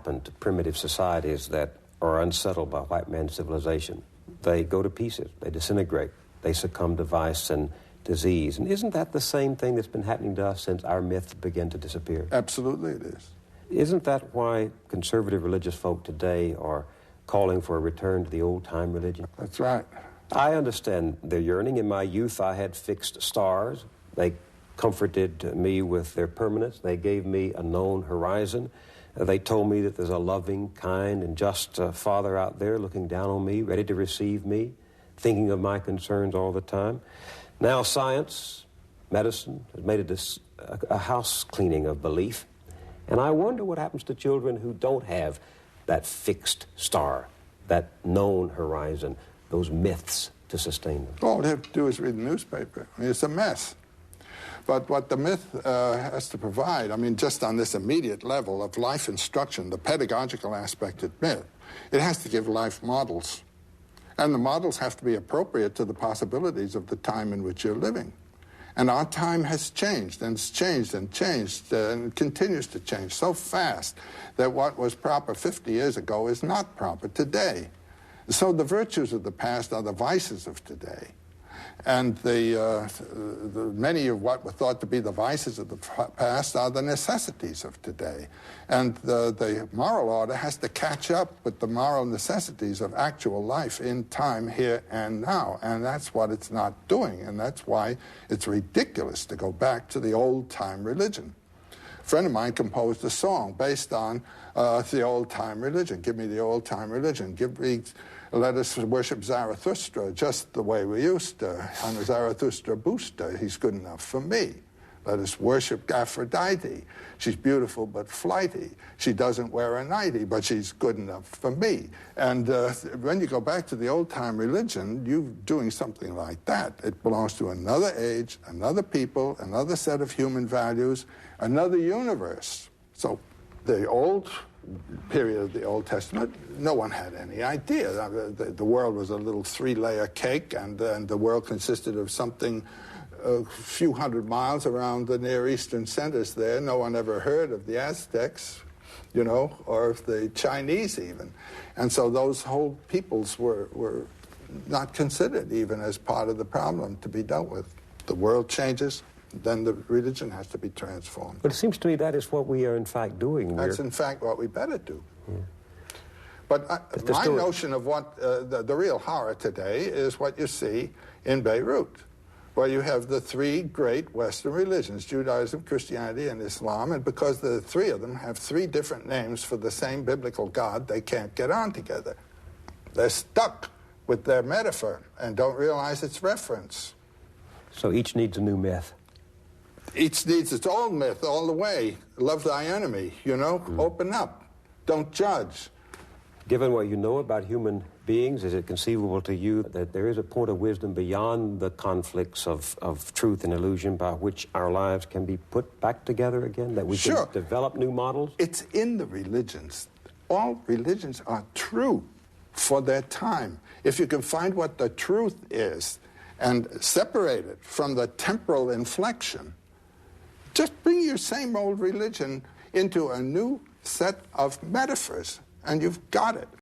happen to primitive societies that are unsettled by white man's civilization. They go to pieces, they disintegrate, they succumb to vice and disease. And isn't that the same thing that's been happening to us since our myths began to disappear? Absolutely it is. Isn't that why conservative religious folk today are calling for a return to the old-time religion? That's right. I understand their yearning. In my youth, I had fixed stars. They comforted me with their permanence. They gave me a known horizon. They told me that there's a loving, kind, and just Father out there looking down on me, ready to receive me, thinking of my concerns all the time. Now science, medicine, has made it a house cleaning of belief. And I wonder what happens to children who don't have that fixed star, that known horizon, those myths to sustain them. All they have to do is read the newspaper. I mean, it's a mess. But what the myth has to provide, I mean, just on this immediate level of life instruction, the pedagogical aspect of myth, it has to give life models. And the models have to be appropriate to the possibilities of the time in which you're living. And our time has changed, and it's changed and changed, and it continues to change so fast that what was proper 50 years ago is not proper today. So the virtues of the past are the vices of today. And many of what were thought to be the vices of the past are the necessities of today. And the moral order has to catch up with the moral necessities of actual life in time, here and now. And that's what it's not doing. And that's why it's ridiculous to go back to the old-time religion. A friend of mine composed a song based on the old-time religion. Give me the old-time religion. Let us worship Zarathustra just the way we used to. I'm a Zarathustra booster. He's good enough for me. Let us worship Aphrodite. She's beautiful but flighty. She doesn't wear a nightie, but she's good enough for me. And when you go back to the old-time religion, you're doing something like that. It belongs to another age, another people, another set of human values, another universe. So the old period of the Old Testament, no one had any idea. The world was a little three-layer cake, and the world consisted of something a few hundred miles around the Near Eastern centers there. No one ever heard of the Aztecs, you know, or of the Chinese even. And so those whole peoples were not considered even as part of the problem to be dealt with. The world changes, then the religion has to be transformed. But it seems to me that is what we are in fact doing. That's in fact what we better do. Yeah. But my notion of what the real horror today is what you see in Beirut, where you have the three great Western religions, Judaism, Christianity, and Islam, and because the three of them have three different names for the same biblical God, they can't get on together. They're stuck with their metaphor and don't realize its reference. So each needs a new myth. Each needs its own myth all the way. Love thy enemy, you know? Open up. Don't judge. Given what you know about human beings, is it conceivable to you that there is a point of wisdom beyond the conflicts of truth and illusion by which our lives can be put back together again? That we can develop new models? It's in the religions. All religions are true for their time. If you can find what the truth is and separate it from the temporal inflection, just bring your same old religion into a new set of metaphors, and you've got it.